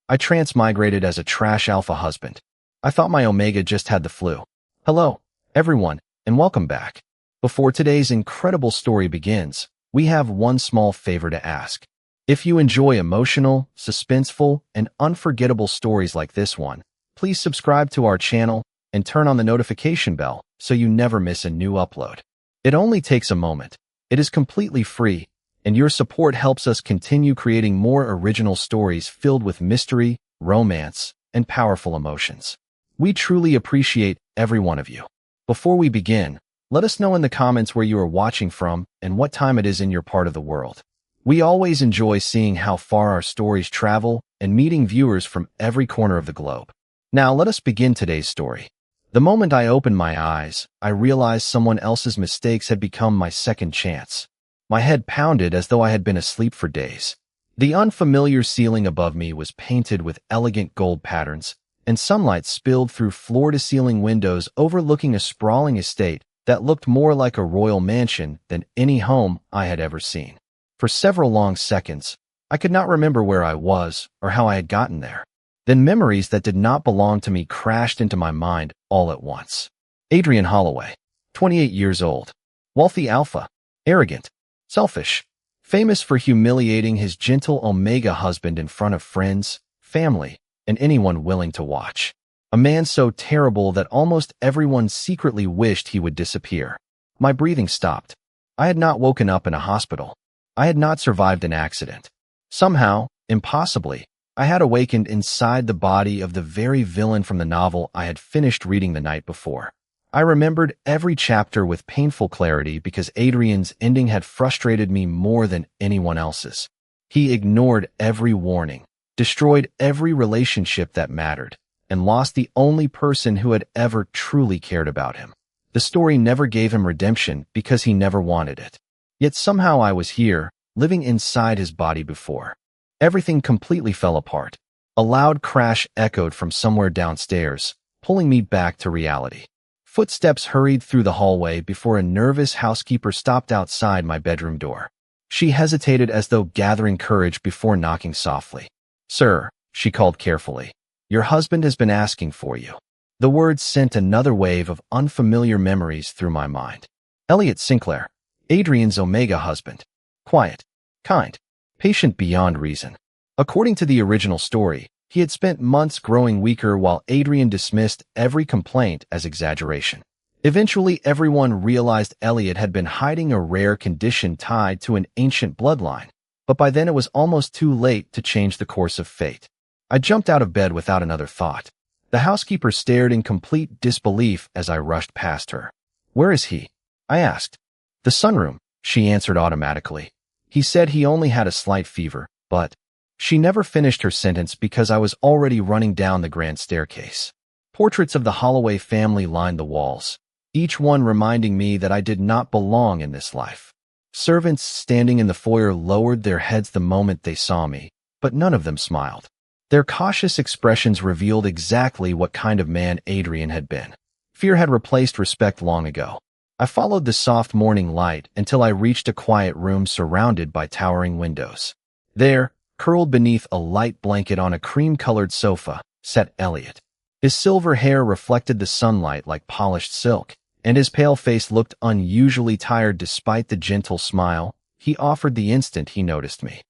I transmigrated as a trash alpha husband. I thought my Omega just had the flu. Hello, everyone, and welcome back. Before today's incredible story begins, we have one small favor to ask. If you enjoy emotional, suspenseful, and unforgettable stories like this one, please subscribe to our channel and turn on the notification bell so you never miss a new upload. It only takes a moment. It is completely free, and your support helps us continue creating more original stories filled with mystery, romance, and powerful emotions. We truly appreciate every one of you. Before we begin, let us know in the comments where you are watching from and what time it is in your part of the world. We always enjoy seeing how far our stories travel and meeting viewers from every corner of the globe. Now let us begin today's story. The moment I opened my eyes, I realized someone else's mistakes had become my second chance. My head pounded as though I had been asleep for days. The unfamiliar ceiling above me was painted with elegant gold patterns, and sunlight spilled through floor-to-ceiling windows overlooking a sprawling estate that looked more like a royal mansion than any home I had ever seen. For several long seconds, I could not remember where I was or how I had gotten there. Then memories that did not belong to me crashed into my mind all at once. Adrian Holloway, 28 years old, wealthy alpha, arrogant, selfish, famous for humiliating his gentle Omega husband in front of friends, family, and anyone willing to watch. A man so terrible that almost everyone secretly wished he would disappear. My breathing stopped. I had not woken up in a hospital. I had not survived an accident. Somehow, impossibly, I had awakened inside the body of the very villain from the novel I had finished reading the night before. I remembered every chapter with painful clarity because Adrian's ending had frustrated me more than anyone else's. He ignored every warning, destroyed every relationship that mattered, and lost the only person who had ever truly cared about him. The story never gave him redemption because he never wanted it. Yet somehow I was here, living inside his body before. Everything completely fell apart. A loud crash echoed from somewhere downstairs, pulling me back to reality. Footsteps hurried through the hallway before a nervous housekeeper stopped outside my bedroom door. She hesitated as though gathering courage before knocking softly. "Sir," she called carefully, "your husband has been asking for you." The words sent another wave of unfamiliar memories through my mind. Elliot Sinclair, Adrian's Omega husband. Quiet, kind, patient beyond reason. According to the original story, he had spent months growing weaker while Adrian dismissed every complaint as exaggeration. Eventually, everyone realized Elliot had been hiding a rare condition tied to an ancient bloodline, but by then it was almost too late to change the course of fate. I jumped out of bed without another thought. The housekeeper stared in complete disbelief as I rushed past her. "Where is he?" I asked. "The sunroom," she answered automatically. "He said he only had a slight fever, but—" She never finished her sentence because I was already running down the grand staircase. Portraits of the Holloway family lined the walls, each one reminding me that I did not belong in this life. Servants standing in the foyer lowered their heads the moment they saw me, but none of them smiled. Their cautious expressions revealed exactly what kind of man Adrian had been. Fear had replaced respect long ago. I followed the soft morning light until I reached a quiet room surrounded by towering windows. There, curled beneath a light blanket on a cream-colored sofa, sat Elliot. His silver hair reflected the sunlight like polished silk, and his pale face looked unusually tired despite the gentle smile he offered the instant he noticed me.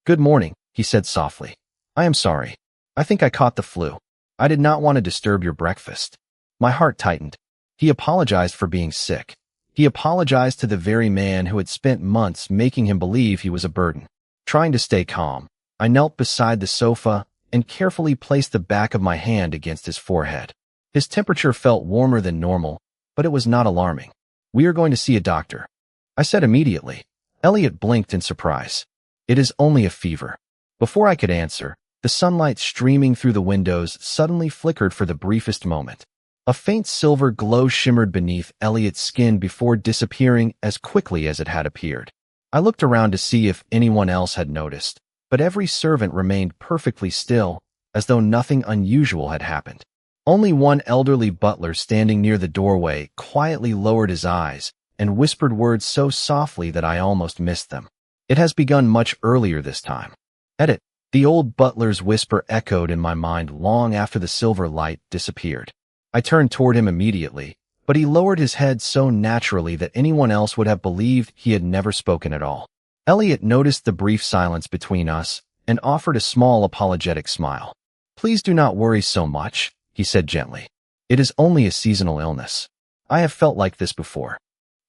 "Good morning," he said softly. "I am sorry. I think I caught the flu. I did not want to disturb your breakfast." My heart tightened. He apologized for being sick. He apologized to the very man who had spent months making him believe he was a burden. Trying to stay calm, I knelt beside the sofa and carefully placed the back of my hand against his forehead. His temperature felt warmer than normal, but it was not alarming. "We are going to see a doctor," I said immediately. Elliot blinked in surprise. "It is only a fever." Before I could answer, the sunlight streaming through the windows suddenly flickered for the briefest moment. A faint silver glow shimmered beneath Elliot's skin before disappearing as quickly as it had appeared. I looked around to see if anyone else had noticed, but every servant remained perfectly still, as though nothing unusual had happened. Only one elderly butler standing near the doorway quietly lowered his eyes and whispered words so softly that I almost missed them. "It has begun much earlier this time." Edit. The old butler's whisper echoed in my mind long after the silver light disappeared. I turned toward him immediately, but he lowered his head so naturally that anyone else would have believed he had never spoken at all. Elliot noticed the brief silence between us and offered a small apologetic smile. "Please do not worry so much," he said gently. "It is only a seasonal illness. I have felt like this before."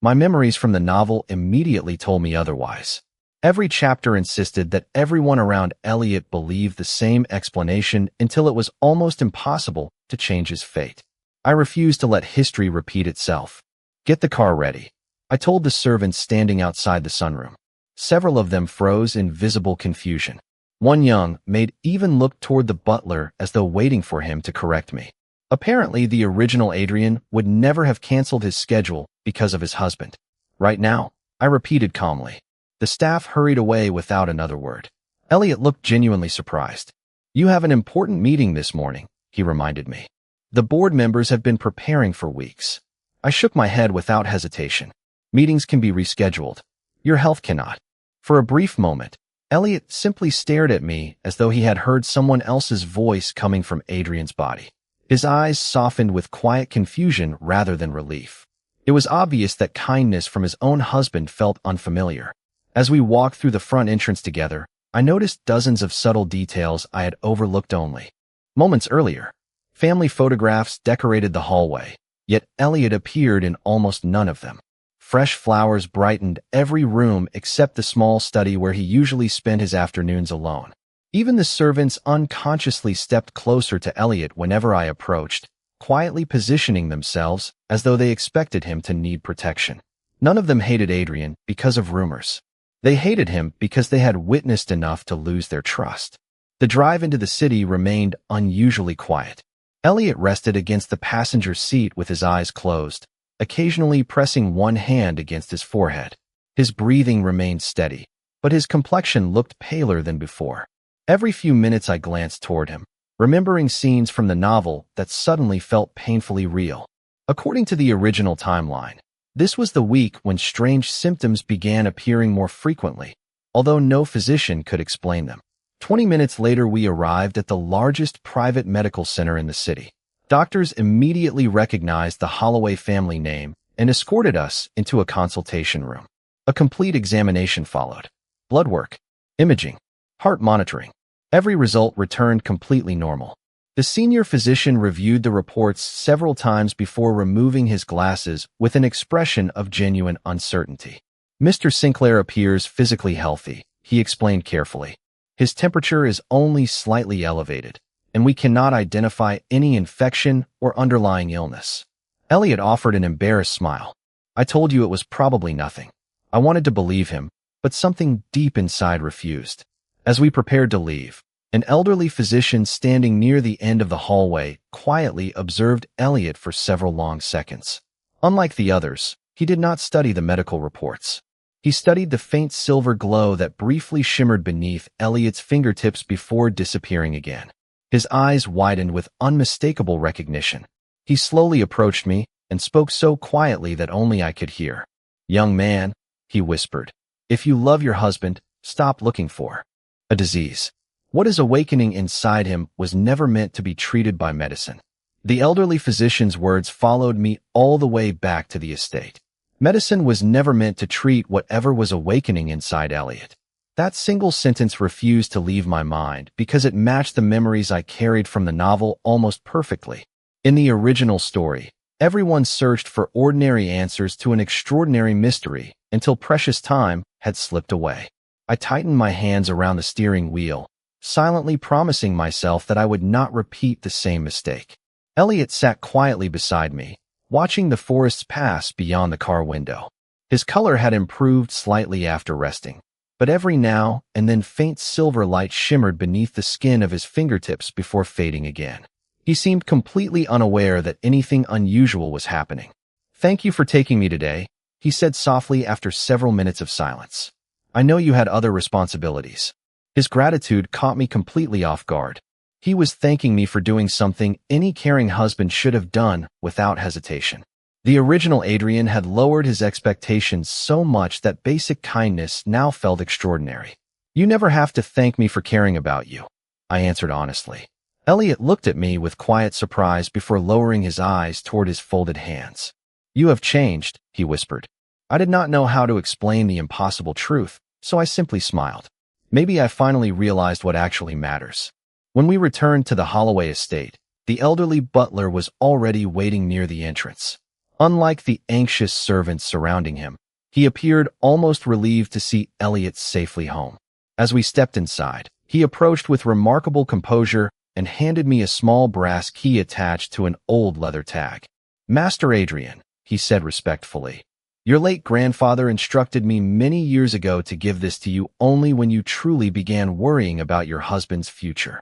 My memories from the novel immediately told me otherwise. Every chapter insisted that everyone around Elliot believed the same explanation until it was almost impossible to change his fate. I refused to let history repeat itself. "Get the car ready," I told the servants standing outside the sunroom. Several of them froze in visible confusion. One young maid even looked toward the butler as though waiting for him to correct me. Apparently, the original Adrian would never have canceled his schedule because of his husband. "Right now," I repeated calmly. The staff hurried away without another word. Elliot looked genuinely surprised. "You have an important meeting this morning," he reminded me. "The board members have been preparing for weeks." I shook my head without hesitation. "Meetings can be rescheduled. Your health cannot." For a brief moment, Elliot simply stared at me as though he had heard someone else's voice coming from Adrian's body. His eyes softened with quiet confusion rather than relief. It was obvious that kindness from his own husband felt unfamiliar. As we walked through the front entrance together, I noticed dozens of subtle details I had overlooked only. Moments earlier, family photographs decorated the hallway, yet Elliot appeared in almost none of them. Fresh flowers brightened every room except the small study where he usually spent his afternoons alone. Even the servants unconsciously stepped closer to Elliot whenever I approached, quietly positioning themselves as though they expected him to need protection. None of them hated Adrian because of rumors. They hated him because they had witnessed enough to lose their trust. The drive into the city remained unusually quiet. Elliot rested against the passenger seat with his eyes closed, occasionally pressing one hand against his forehead. His breathing remained steady, but his complexion looked paler than before. Every few minutes I glanced toward him, remembering scenes from the novel that suddenly felt painfully real. According to the original timeline, this was the week when strange symptoms began appearing more frequently, although no physician could explain them. 20 minutes later, we arrived at the largest private medical center in the city. Doctors immediately recognized the Holloway family name and escorted us into a consultation room. A complete examination followed. Blood work, imaging, heart monitoring. Every result returned completely normal. The senior physician reviewed the reports several times before removing his glasses with an expression of genuine uncertainty. "Mr. Sinclair appears physically healthy," he explained carefully. "His temperature is only slightly elevated, and we cannot identify any infection or underlying illness." Elliot offered an embarrassed smile. "I told you it was probably nothing." I wanted to believe him, but something deep inside refused. As we prepared to leave, an elderly physician standing near the end of the hallway quietly observed Elliot for several long seconds. Unlike the others, he did not study the medical reports. He studied the faint silver glow that briefly shimmered beneath Elliot's fingertips before disappearing again. His eyes widened with unmistakable recognition. He slowly approached me and spoke so quietly that only I could hear. "Young man," he whispered, "if you love your husband, stop looking for a disease." What is awakening inside him was never meant to be treated by medicine. The elderly physician's words followed me all the way back to the estate. Medicine was never meant to treat whatever was awakening inside Elliot. That single sentence refused to leave my mind because it matched the memories I carried from the novel almost perfectly. In the original story, everyone searched for ordinary answers to an extraordinary mystery until precious time had slipped away. I tightened my hands around the steering wheel, silently promising myself that I would not repeat the same mistake. Elliot sat quietly beside me, watching the forests pass beyond the car window. His color had improved slightly after resting, but every now and then faint silver light shimmered beneath the skin of his fingertips before fading again. He seemed completely unaware that anything unusual was happening. "Thank you for taking me today," he said softly after several minutes of silence. "I know you had other responsibilities." His gratitude caught me completely off guard. He was thanking me for doing something any caring husband should have done without hesitation. The original Adrian had lowered his expectations so much that basic kindness now felt extraordinary. You never have to thank me for caring about you, I answered honestly. Elliot looked at me with quiet surprise before lowering his eyes toward his folded hands. You have changed, he whispered. I did not know how to explain the impossible truth, so I simply smiled. Maybe I finally realized what actually matters. When we returned to the Holloway estate, the elderly butler was already waiting near the entrance. Unlike the anxious servants surrounding him, he appeared almost relieved to see Elliot safely home. As we stepped inside, he approached with remarkable composure and handed me a small brass key attached to an old leather tag. Master Adrian, he said respectfully, your late grandfather instructed me many years ago to give this to you only when you truly began worrying about your husband's future.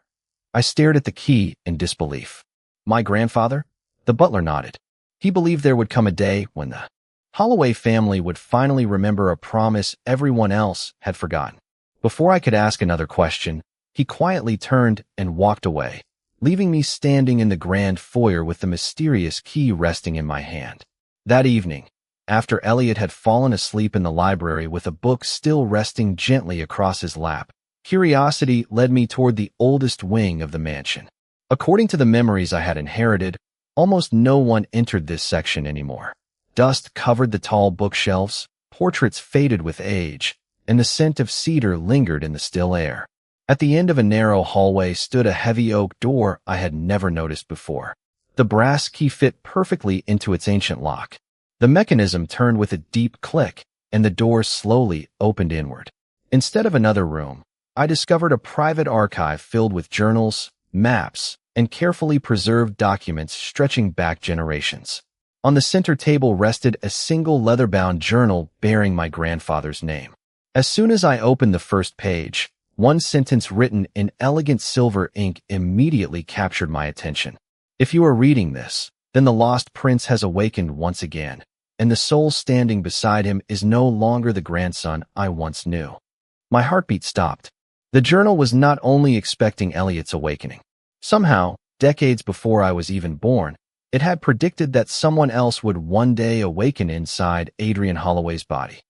I stared at the key in disbelief. My grandfather? The butler nodded. He believed there would come a day when the Holloway family would finally remember a promise everyone else had forgotten. Before I could ask another question, he quietly turned and walked away, leaving me standing in the grand foyer with the mysterious key resting in my hand. That evening, after Elliot had fallen asleep in the library with a book still resting gently across his lap, curiosity led me toward the oldest wing of the mansion. According to the memories I had inherited, almost no one entered this section anymore. Dust covered the tall bookshelves, portraits faded with age, and the scent of cedar lingered in the still air. At the end of a narrow hallway stood a heavy oak door I had never noticed before. The brass key fit perfectly into its ancient lock. The mechanism turned with a deep click, and the door slowly opened inward. Instead of another room, I discovered a private archive filled with journals, maps, and carefully preserved documents stretching back generations. On the center table rested a single leather-bound journal bearing my grandfather's name. As soon as I opened the first page, one sentence written in elegant silver ink immediately captured my attention. If you are reading this, then the lost prince has awakened once again, and the soul standing beside him is no longer the grandson I once knew. My heartbeat stopped. The journal was not only expecting Elliot's awakening. Somehow, decades before I was even born, it had predicted that someone else would one day awaken inside Adrian Holloway's body.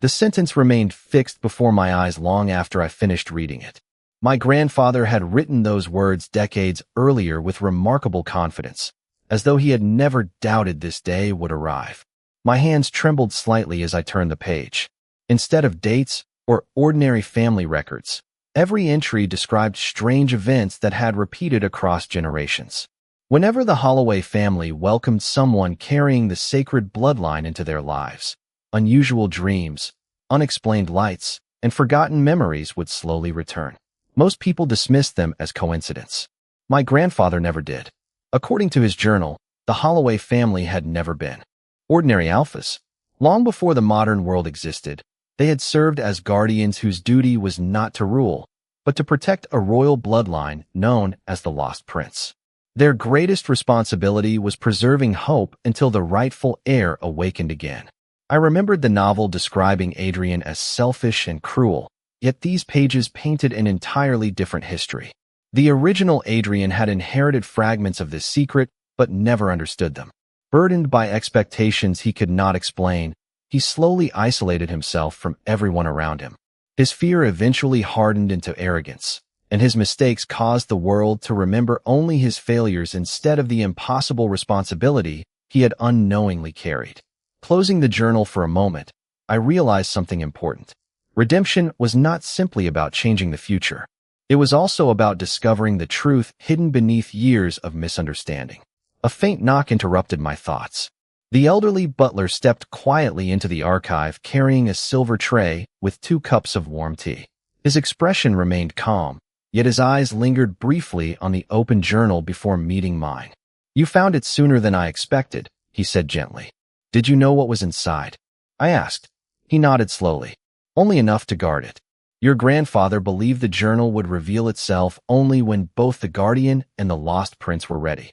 The sentence remained fixed before my eyes long after I finished reading it. My grandfather had written those words decades earlier with remarkable confidence, as though he had never doubted this day would arrive. My hands trembled slightly as I turned the page. Instead of dates or ordinary family records, every entry described strange events that had repeated across generations. Whenever the Holloway family welcomed someone carrying the sacred bloodline into their lives, unusual dreams, unexplained lights, and forgotten memories would slowly return. Most people dismissed them as coincidence. My grandfather never did. According to his journal, the Holloway family had never been ordinary alphas. Long before the modern world existed, they had served as guardians whose duty was not to rule, but to protect a royal bloodline known as the Lost Prince. Their greatest responsibility was preserving hope until the rightful heir awakened again. I remembered the novel describing Adrian as selfish and cruel, yet these pages painted an entirely different history. The original Adrian had inherited fragments of this secret, but never understood them. Burdened by expectations he could not explain, he slowly isolated himself from everyone around him. His fear eventually hardened into arrogance, and his mistakes caused the world to remember only his failures instead of the impossible responsibility he had unknowingly carried. Closing the journal for a moment, I realized something important. Redemption was not simply about changing the future. It was also about discovering the truth hidden beneath years of misunderstanding. A faint knock interrupted my thoughts. The elderly butler stepped quietly into the archive carrying a silver tray with 2 cups of warm tea. His expression remained calm, yet his eyes lingered briefly on the open journal before meeting mine. You found it sooner than I expected, he said gently. Did you know what was inside? I asked. He nodded slowly. Only enough to guard it. Your grandfather believed the journal would reveal itself only when both the guardian and the lost prince were ready.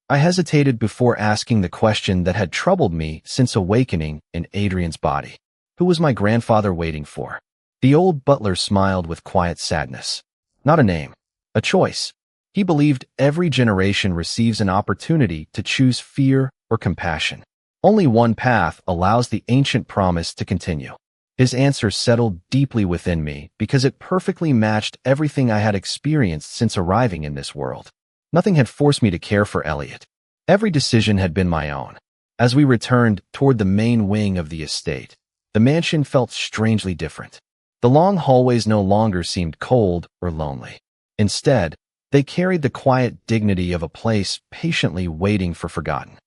I hesitated before asking the question that had troubled me since awakening in Adrian's body. Who was my grandfather waiting for? The old butler smiled with quiet sadness. Not a name, a choice. He believed every generation receives an opportunity to choose fear or compassion. Only one path allows the ancient promise to continue. His answer settled deeply within me because it perfectly matched everything I had experienced since arriving in this world. Nothing had forced me to care for Elliot. Every decision had been my own. As we returned toward the main wing of the estate, the mansion felt strangely different. The long hallways no longer seemed cold or lonely. Instead, they carried the quiet dignity of a place patiently waiting for forgotten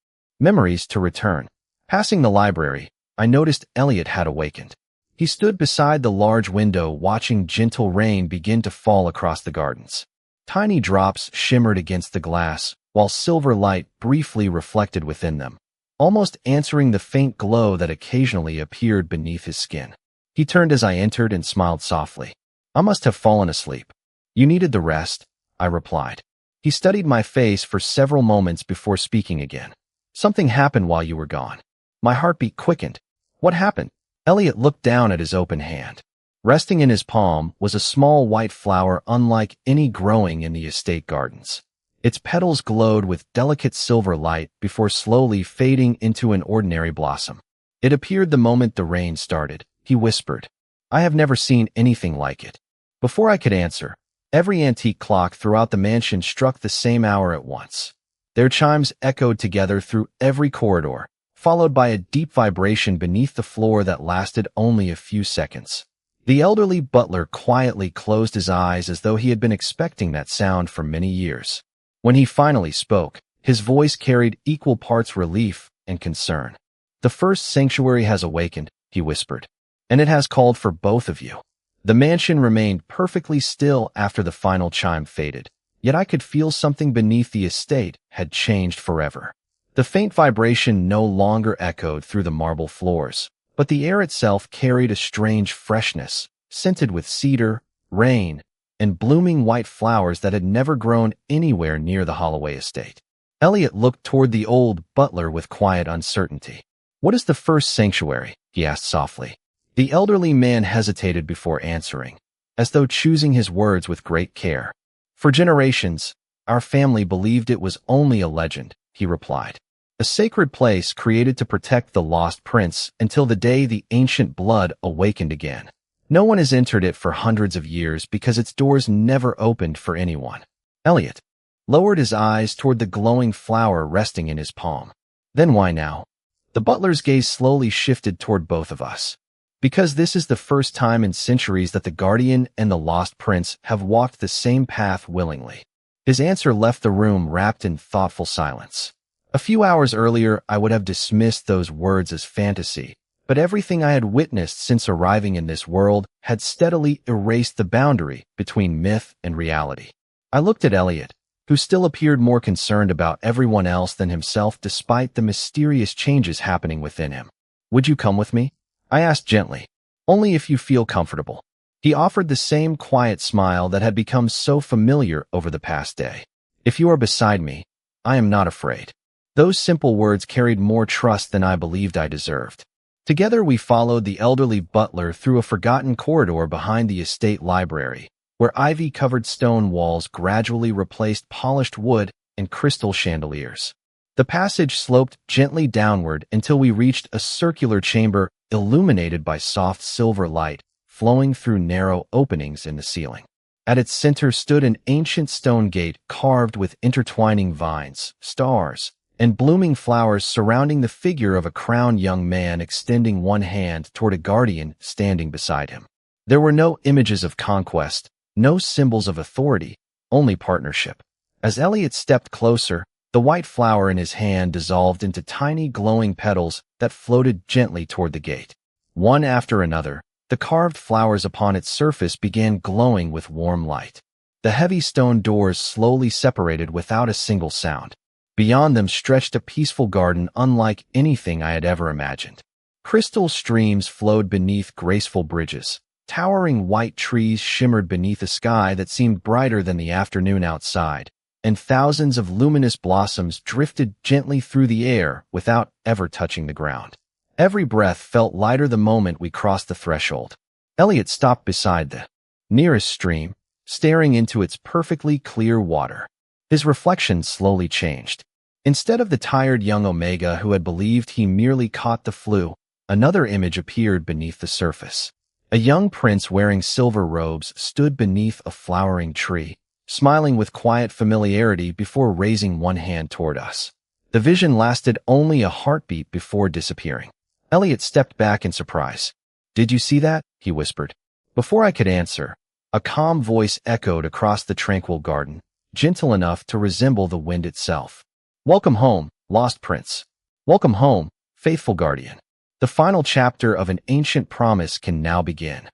memories to return. Passing the library, I noticed Elliot had awakened. He stood beside the large window watching gentle rain begin to fall across the gardens. Tiny drops shimmered against the glass, while silver light briefly reflected within them, almost answering the faint glow that occasionally appeared beneath his skin. He turned as I entered and smiled softly. "I must have fallen asleep." "You needed the rest," I replied. He studied my face for several moments before speaking again. "Something happened while you were gone." My heartbeat quickened. "What happened?" Elliot looked down at his open hand. Resting in his palm was a small white flower unlike any growing in the estate gardens. Its petals glowed with delicate silver light before slowly fading into an ordinary blossom. "It appeared the moment the rain started," he whispered. "I have never seen anything like it." Before I could answer, every antique clock throughout the mansion struck the same hour at once. Their chimes echoed together through every corridor, followed by a deep vibration beneath the floor that lasted only a few seconds. The elderly butler quietly closed his eyes as though he had been expecting that sound for many years. When he finally spoke, his voice carried equal parts relief and concern. "The first sanctuary has awakened," he whispered, "and it has called for both of you." The mansion remained perfectly still after the final chime faded, yet I could feel something beneath the estate had changed forever. The faint vibration no longer echoed through the marble floors, but the air itself carried a strange freshness, scented with cedar, rain, and blooming white flowers that had never grown anywhere near the Holloway estate. Elliot looked toward the old butler with quiet uncertainty. "What is the first sanctuary?" he asked softly. The elderly man hesitated before answering, as though choosing his words with great care. "For generations, our family believed it was only a legend," he replied. "A sacred place created to protect the lost prince until the day the ancient blood awakened again. No one has entered it for hundreds of years because its doors never opened for anyone." Elliot lowered his eyes toward the glowing flower resting in his palm. "Then why now?" The butler's gaze slowly shifted toward both of us. "Because this is the first time in centuries that the guardian and the lost prince have walked the same path willingly." His answer left the room wrapped in thoughtful silence. A few hours earlier, I would have dismissed those words as fantasy, but everything I had witnessed since arriving in this world had steadily erased the boundary between myth and reality. I looked at Elliot, who still appeared more concerned about everyone else than himself despite the mysterious changes happening within him. "Would you come with me?" I asked gently. "Only if you feel comfortable." He offered the same quiet smile that had become so familiar over the past day. "If you are beside me, I am not afraid." Those simple words carried more trust than I believed I deserved. Together we followed the elderly butler through a forgotten corridor behind the estate library, where ivy-covered stone walls gradually replaced polished wood and crystal chandeliers. The passage sloped gently downward until we reached a circular chamber illuminated by soft silver light flowing through narrow openings in the ceiling. At its center stood an ancient stone gate carved with intertwining vines, stars, and blooming flowers surrounding the figure of a crowned young man extending one hand toward a guardian standing beside him. There were no images of conquest, no symbols of authority, only partnership. As Elliot stepped closer, the white flower in his hand dissolved into tiny glowing petals that floated gently toward the gate. One after another, the carved flowers upon its surface began glowing with warm light. The heavy stone doors slowly separated without a single sound. Beyond them stretched a peaceful garden unlike anything I had ever imagined. Crystal streams flowed beneath graceful bridges. Towering white trees shimmered beneath a sky that seemed brighter than the afternoon outside, and thousands of luminous blossoms drifted gently through the air without ever touching the ground. Every breath felt lighter the moment we crossed the threshold. Elliot stopped beside the nearest stream, staring into its perfectly clear water. His reflection slowly changed. Instead of the tired young Omega who had believed he merely caught the flu, Another image appeared beneath the surface. A young prince wearing silver robes stood beneath a flowering tree, smiling with quiet familiarity before raising one hand toward us. The vision lasted only a heartbeat before disappearing. Elliot stepped back in surprise. "Did you see that?" he whispered. Before I could answer, a calm voice echoed across the tranquil garden, gentle enough to resemble the wind itself. "Welcome home, Lost Prince. Welcome home, faithful guardian. The final chapter of an ancient promise can now begin."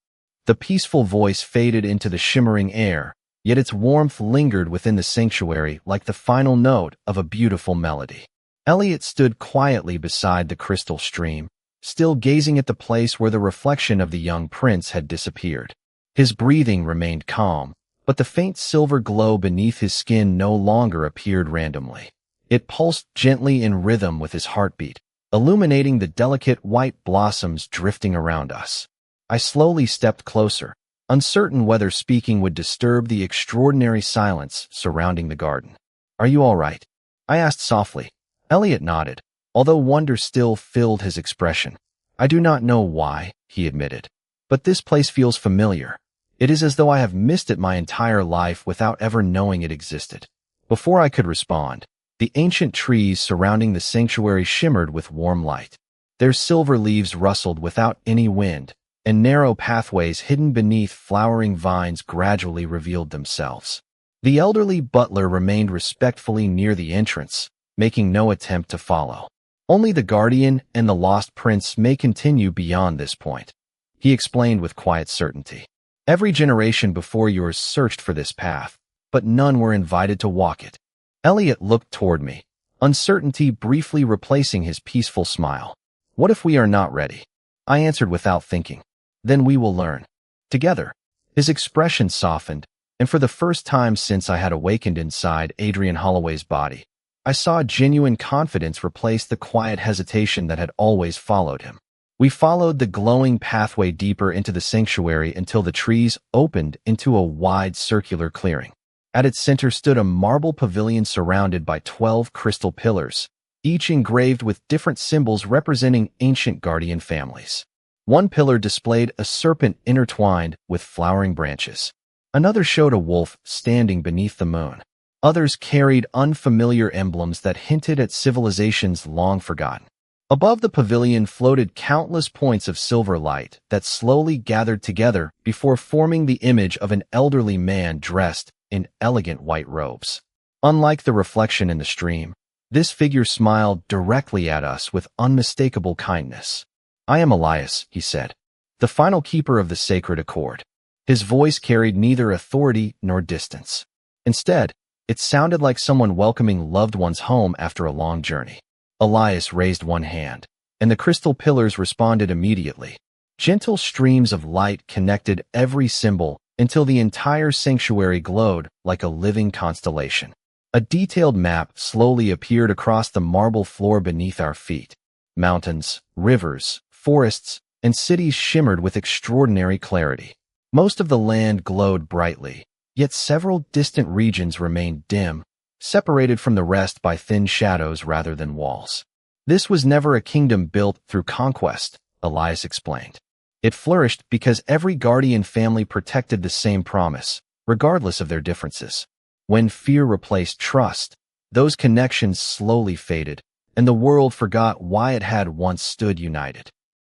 The peaceful voice faded into the shimmering air, yet its warmth lingered within the sanctuary like the final note of a beautiful melody. Elliot stood quietly beside the crystal stream, still gazing at the place where the reflection of the young prince had disappeared. His breathing remained calm, but the faint silver glow beneath his skin no longer appeared randomly. It pulsed gently in rhythm with his heartbeat, illuminating the delicate white blossoms drifting around us. I slowly stepped closer, uncertain whether speaking would disturb the extraordinary silence surrounding the garden. "Are you all right?" I asked softly. Elliot nodded, although wonder still filled his expression. "I do not know why," he admitted, "but this place feels familiar. It is as though I have missed it my entire life without ever knowing it existed." Before I could respond, the ancient trees surrounding the sanctuary shimmered with warm light. Their silver leaves rustled without any wind, and narrow pathways hidden beneath flowering vines gradually revealed themselves. The elderly butler remained respectfully near the entrance, making no attempt to follow. "Only the guardian and the lost prince may continue beyond this point," he explained with quiet certainty. "Every generation before yours searched for this path, but none were invited to walk it." Elliot looked toward me, uncertainty briefly replacing his peaceful smile. "What if we are not ready?" I answered without thinking. "Then we will learn. Together." His expression softened, and for the first time since I had awakened inside Adrian Holloway's body, I saw genuine confidence replace the quiet hesitation that had always followed him. We followed the glowing pathway deeper into the sanctuary until the trees opened into a wide circular clearing. At its center stood a marble pavilion surrounded by 12 crystal pillars, each engraved with different symbols representing ancient guardian families. One pillar displayed a serpent intertwined with flowering branches. Another showed a wolf standing beneath the moon. Others carried unfamiliar emblems that hinted at civilizations long forgotten. Above the pavilion floated countless points of silver light that slowly gathered together before forming the image of an elderly man dressed in elegant white robes. Unlike the reflection in the stream, this figure smiled directly at us with unmistakable kindness. "I am Elias," he said, "the final keeper of the sacred accord." His voice carried neither authority nor distance. Instead, it sounded like someone welcoming loved ones home after a long journey. Elias raised one hand, and the crystal pillars responded immediately. Gentle streams of light connected every symbol until the entire sanctuary glowed like a living constellation. A detailed map slowly appeared across the marble floor beneath our feet. Mountains, rivers, forests, and cities shimmered with extraordinary clarity. Most of the land glowed brightly, yet several distant regions remained dim, separated from the rest by thin shadows rather than walls. "This was never a kingdom built through conquest," Elias explained. "It flourished because every guardian family protected the same promise, regardless of their differences. When fear replaced trust, those connections slowly faded, and the world forgot why it had once stood united."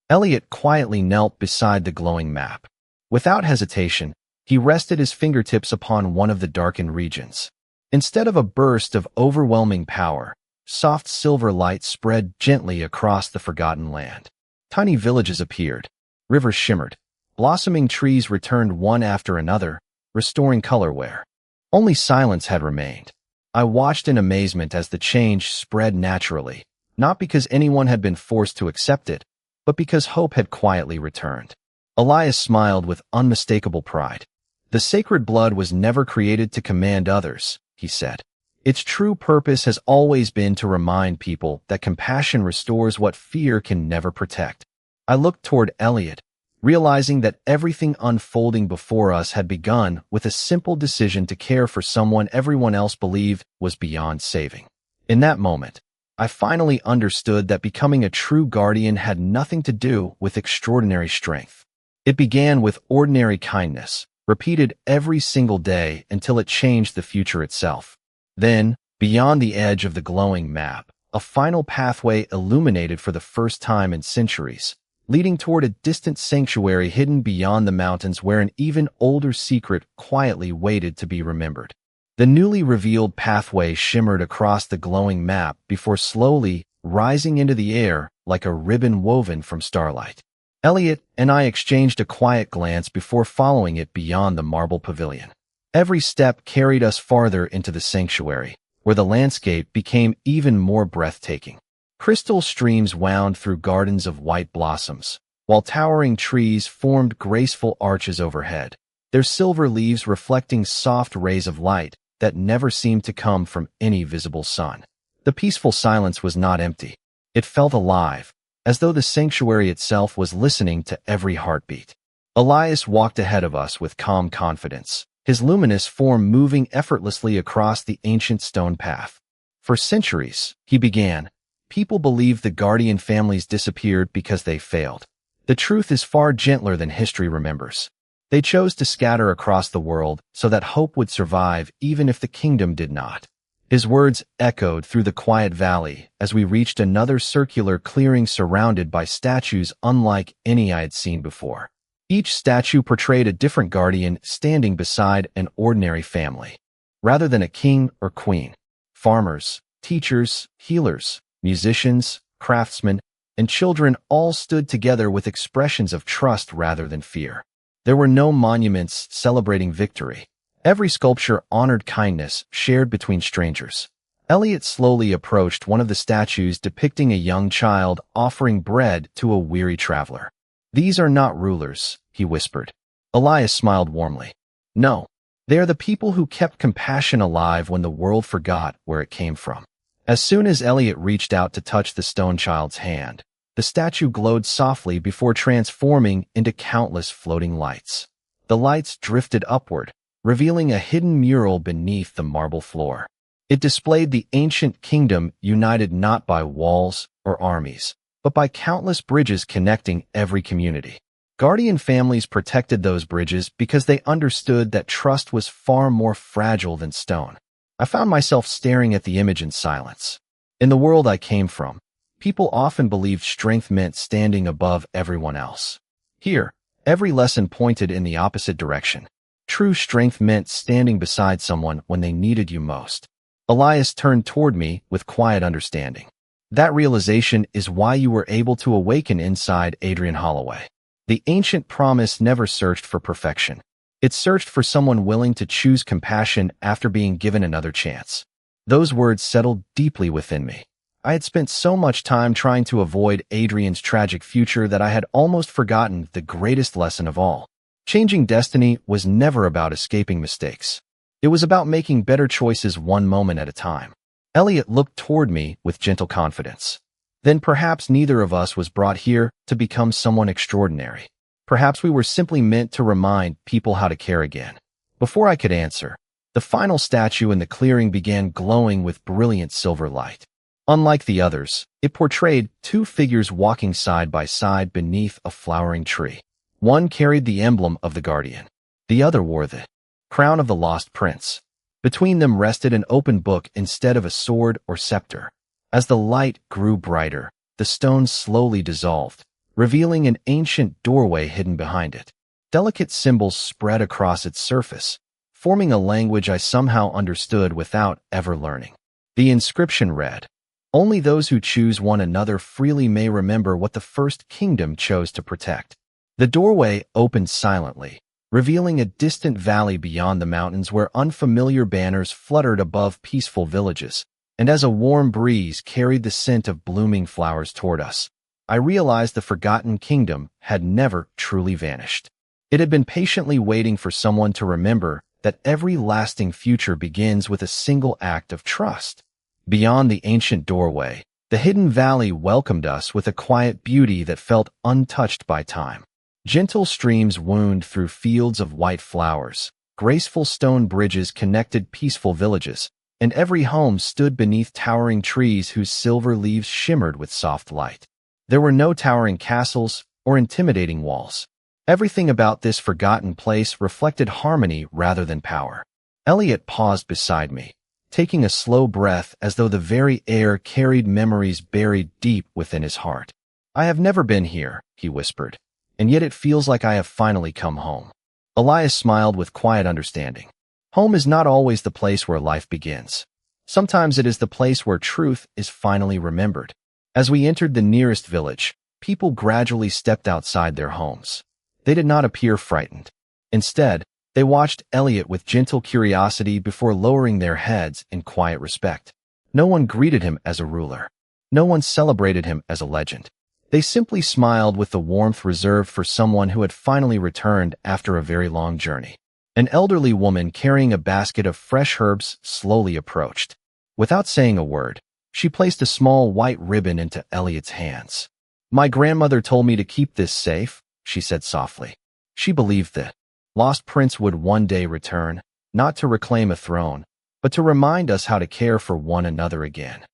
Elliot quietly knelt beside the glowing map. Without hesitation, he rested his fingertips upon one of the darkened regions. Instead of a burst of overwhelming power, soft silver light spread gently across the forgotten land. Tiny villages appeared. Rivers shimmered. Blossoming trees returned one after another, restoring color where only silence had remained. I watched in amazement as the change spread naturally, not because anyone had been forced to accept it, but because hope had quietly returned. Elias smiled with unmistakable pride. "The sacred blood was never created to command others," he said. "Its true purpose has always been to remind people that compassion restores what fear can never protect." I looked toward Elliot, realizing that everything unfolding before us had begun with a simple decision to care for someone everyone else believed was beyond saving. In that moment, I finally understood that becoming a true guardian had nothing to do with extraordinary strength. It began with ordinary kindness, repeated every single day until it changed the future itself. Then, beyond the edge of the glowing map, a final pathway illuminated for the first time in centuries, leading toward a distant sanctuary hidden beyond the mountains where an even older secret quietly waited to be remembered. The newly revealed pathway shimmered across the glowing map before slowly rising into the air like a ribbon woven from starlight. Elliot and I exchanged a quiet glance before following it beyond the marble pavilion. Every step carried us farther into the sanctuary, where the landscape became even more breathtaking. Crystal streams wound through gardens of white blossoms, while towering trees formed graceful arches overhead, their silver leaves reflecting soft rays of light that never seemed to come from any visible sun. The peaceful silence was not empty. It felt alive, as though the sanctuary itself was listening to every heartbeat. Elias walked ahead of us with calm confidence, his luminous form moving effortlessly across the ancient stone path. For centuries, he began, people believed the guardian families disappeared because they failed. The truth is far gentler than history remembers. They chose to scatter across the world so that hope would survive even if the kingdom did not. His words echoed through the quiet valley as we reached another circular clearing surrounded by statues unlike any I had seen before. Each statue portrayed a different guardian standing beside an ordinary family. Rather than a king or queen, farmers, teachers, healers, musicians, craftsmen, and children all stood together with expressions of trust rather than fear. There were no monuments celebrating victory. Every sculpture honored kindness shared between strangers. Elliot slowly approached one of the statues depicting a young child offering bread to a weary traveler. "These are not rulers," he whispered. Elias smiled warmly. "No, they are the people who kept compassion alive when the world forgot where it came from." As soon as Elliot reached out to touch the stone child's hand, the statue glowed softly before transforming into countless floating lights. The lights drifted upward, revealing a hidden mural beneath the marble floor. It displayed the ancient kingdom united not by walls or armies, but by countless bridges connecting every community. Guardian families protected those bridges because they understood that trust was far more fragile than stone. I found myself staring at the image in silence. In the world I came from, people often believed strength meant standing above everyone else. Here, every lesson pointed in the opposite direction. True strength meant standing beside someone when they needed you most. Elias turned toward me with quiet understanding. "That realization is why you were able to awaken inside Adrian Holloway. The ancient promise never searched for perfection. It searched for someone willing to choose compassion after being given another chance." Those words settled deeply within me. I had spent so much time trying to avoid Adrian's tragic future that I had almost forgotten the greatest lesson of all. Changing destiny was never about escaping mistakes. It was about making better choices one moment at a time. Elliot looked toward me with gentle confidence. Then perhaps neither of us was brought here to become someone extraordinary. Perhaps we were simply meant to remind people how to care again. Before I could answer, the final statue in the clearing began glowing with brilliant silver light. Unlike the others, it portrayed two figures walking side by side beneath a flowering tree. One carried the emblem of the guardian. The other wore the crown of the Lost Prince. Between them rested an open book instead of a sword or scepter. As the light grew brighter, the stone slowly dissolved, revealing an ancient doorway hidden behind it. Delicate symbols spread across its surface, forming a language I somehow understood without ever learning. The inscription read, "Only those who choose one another freely may remember what the first kingdom chose to protect." The doorway opened silently, revealing a distant valley beyond the mountains where unfamiliar banners fluttered above peaceful villages, and as a warm breeze carried the scent of blooming flowers toward us, I realized the forgotten kingdom had never truly vanished. It had been patiently waiting for someone to remember that every lasting future begins with a single act of trust. Beyond the ancient doorway, the hidden valley welcomed us with a quiet beauty that felt untouched by time. Gentle streams wound through fields of white flowers. Graceful stone bridges connected peaceful villages, and every home stood beneath towering trees whose silver leaves shimmered with soft light. There were no towering castles or intimidating walls. Everything about this forgotten place reflected harmony rather than power. Elliot paused beside me, taking a slow breath as though the very air carried memories buried deep within his heart. "I have never been here," he whispered, "and yet it feels like I have finally come home." Elias smiled with quiet understanding. Home is not always the place where life begins. Sometimes it is the place where truth is finally remembered. As we entered the nearest village, people gradually stepped outside their homes. They did not appear frightened. Instead, they watched Elliot with gentle curiosity before lowering their heads in quiet respect. No one greeted him as a ruler. No one celebrated him as a legend. They simply smiled with the warmth reserved for someone who had finally returned after a very long journey. An elderly woman carrying a basket of fresh herbs slowly approached. Without saying a word, she placed a small white ribbon into Elliot's hands. "My grandmother told me to keep this safe," she said softly. She believed that Lost Prince would one day return, not to reclaim a throne, but to remind us how to care for one another again.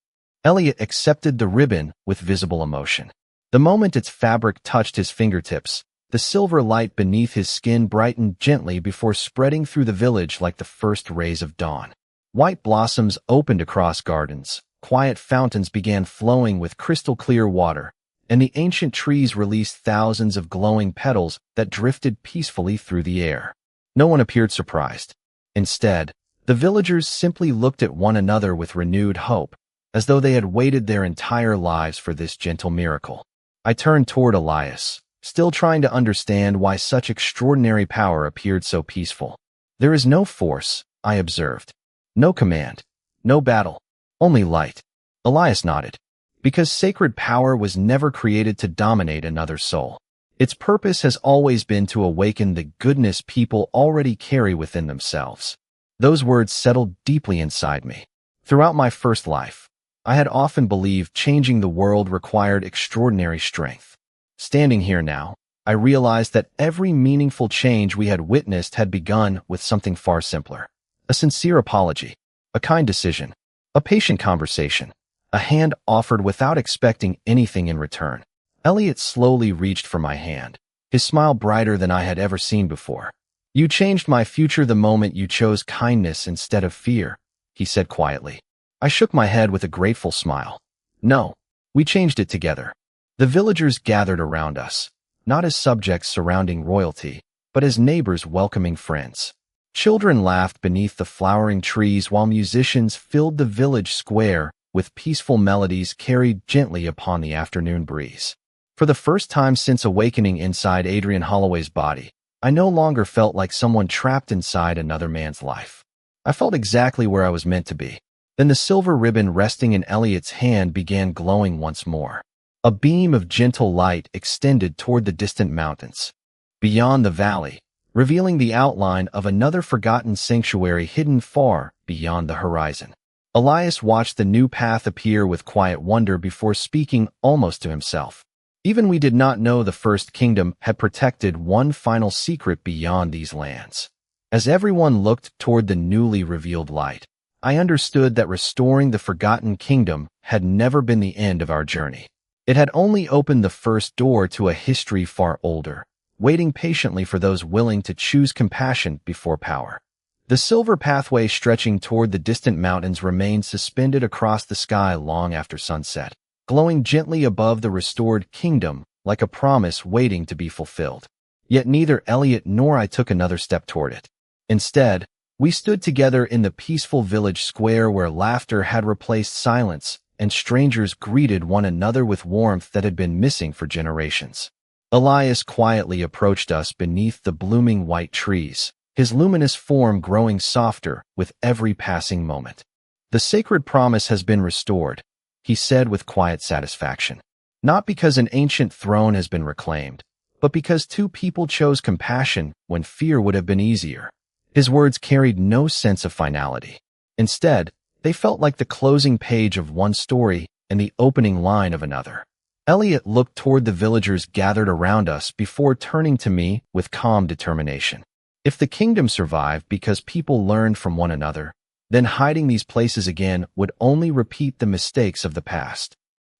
Elliot accepted the ribbon with visible emotion. The moment its fabric touched his fingertips, the silver light beneath his skin brightened gently before spreading through the village like the first rays of dawn. White blossoms opened across gardens, quiet fountains began flowing with crystal-clear water, and the ancient trees released thousands of glowing petals that drifted peacefully through the air. No one appeared surprised. Instead, the villagers simply looked at one another with renewed hope, as though they had waited their entire lives for this gentle miracle. I turned toward Elias, still trying to understand why such extraordinary power appeared so peaceful. "There is no force," I observed. "No command. No battle. Only light." Elias nodded. "Because sacred power was never created to dominate another soul. Its purpose has always been to awaken the goodness people already carry within themselves." Those words settled deeply inside me. Throughout my first life, I had often believed changing the world required extraordinary strength. Standing here now, I realized that every meaningful change we had witnessed had begun with something far simpler. A sincere apology, a kind decision, a patient conversation, a hand offered without expecting anything in return. Elliot slowly reached for my hand, his smile brighter than I had ever seen before. "You changed my future the moment you chose kindness instead of fear," he said quietly. I shook my head with a grateful smile. "No, we changed it together." The villagers gathered around us, not as subjects surrounding royalty, but as neighbors welcoming friends. Children laughed beneath the flowering trees while musicians filled the village square with peaceful melodies carried gently upon the afternoon breeze. For the first time since awakening inside Adrian Holloway's body, I no longer felt like someone trapped inside another man's life. I felt exactly where I was meant to be. Then the silver ribbon resting in Elliot's hand began glowing once more. A beam of gentle light extended toward the distant mountains. Beyond the valley, revealing the outline of another forgotten sanctuary hidden far beyond the horizon. Elias watched the new path appear with quiet wonder before speaking almost to himself. Even we did not know the First Kingdom had protected one final secret beyond these lands. As everyone looked toward the newly revealed light, I understood that restoring the forgotten kingdom had never been the end of our journey. It had only opened the first door to a history far older, waiting patiently for those willing to choose compassion before power. The silver pathway stretching toward the distant mountains remained suspended across the sky long after sunset, glowing gently above the restored kingdom like a promise waiting to be fulfilled. Yet neither Elliot nor I took another step toward it. Instead, we stood together in the peaceful village square where laughter had replaced silence and strangers greeted one another with warmth that had been missing for generations. Elias quietly approached us beneath the blooming white trees, his luminous form growing softer with every passing moment. "The sacred promise has been restored," he said with quiet satisfaction. "Not because an ancient throne has been reclaimed, but because two people chose compassion when fear would have been easier." His words carried no sense of finality. Instead, they felt like the closing page of one story and the opening line of another. Elliot looked toward the villagers gathered around us before turning to me with calm determination. "If the kingdom survived because people learned from one another, Then hiding these places again would only repeat the mistakes of the past.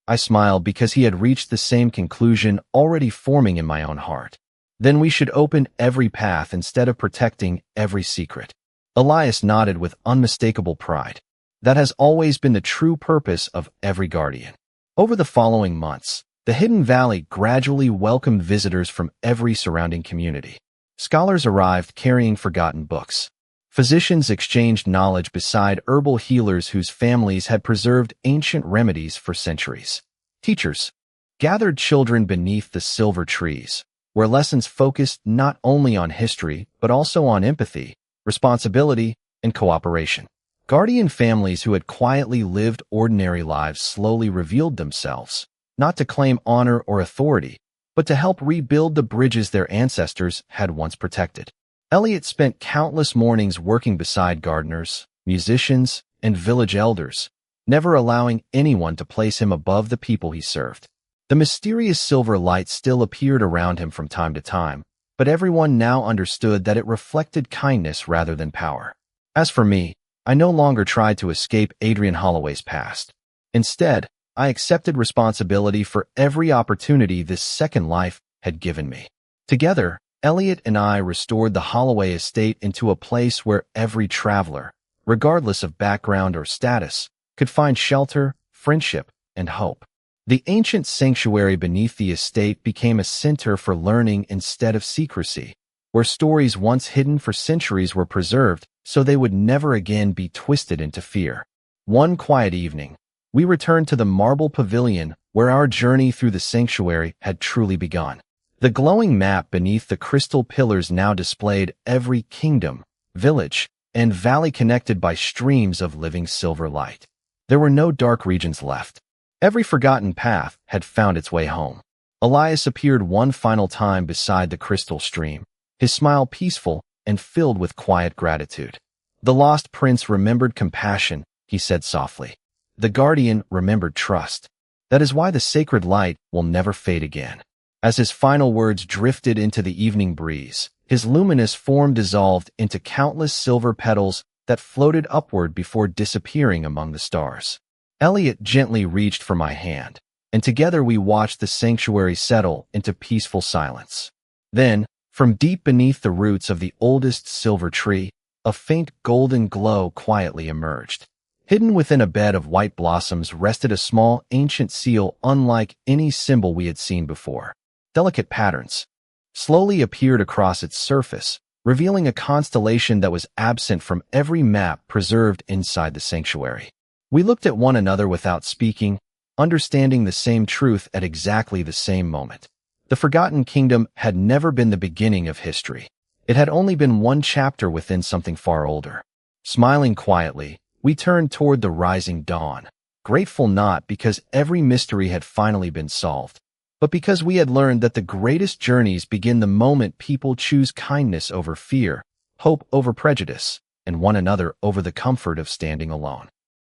I smiled because he had reached the same conclusion already forming in my own heart. Then we should open every path instead of protecting every secret. Elias nodded with unmistakable pride. That has always been the true purpose of every guardian. Over the following months, the Hidden Valley gradually welcomed visitors from every surrounding community. Scholars arrived carrying forgotten books. Physicians exchanged knowledge beside herbal healers whose families had preserved ancient remedies for centuries. Teachers gathered children beneath the silver trees, where lessons focused not only on history but also on empathy, responsibility, and cooperation. Guardian families who had quietly lived ordinary lives slowly revealed themselves, not to claim honor or authority, but to help rebuild the bridges their ancestors had once protected. Elliot spent countless mornings working beside gardeners, musicians, and village elders, never allowing anyone to place him above the people he served. The mysterious silver light still appeared around him from time to time, but everyone now understood that it reflected kindness rather than power. As for me, I no longer tried to escape Adrian Holloway's past. Instead, I accepted responsibility for every opportunity this second life had given me. Together, Elliot and I restored the Holloway estate into a place where every traveler, regardless of background or status, could find shelter, friendship, and hope. The ancient sanctuary beneath the estate became a center for learning instead of secrecy, where stories once hidden for centuries were preserved so they would never again be twisted into fear. One quiet evening, we returned to the marble pavilion where our journey through the sanctuary had truly begun. The glowing map beneath the crystal pillars now displayed every kingdom, village, and valley connected by streams of living silver light. There were no dark regions left. Every forgotten path had found its way home. Elias appeared one final time beside the crystal stream, his smile peaceful and filled with quiet gratitude. The lost prince remembered compassion, he said softly. The guardian remembered trust. That is why the sacred light will never fade again. As his final words drifted into the evening breeze, his luminous form dissolved into countless silver petals that floated upward before disappearing among the stars. Elliot gently reached for my hand, and together we watched the sanctuary settle into peaceful silence. Then, from deep beneath the roots of the oldest silver tree, a faint golden glow quietly emerged. Hidden within a bed of white blossoms rested a small, ancient seal unlike any symbol we had seen before. Delicate patterns slowly appeared across its surface, revealing a constellation that was absent from every map preserved inside the sanctuary. We looked at one another without speaking, understanding the same truth at exactly the same moment. The Forgotten Kingdom had never been the beginning of history. It had only been one chapter within something far older. Smiling quietly, we turned toward the rising dawn, grateful not because every mystery had finally been solved, but because we had learned that the greatest journeys begin the moment people choose kindness over fear, hope over prejudice, and one another over the comfort of standing alone.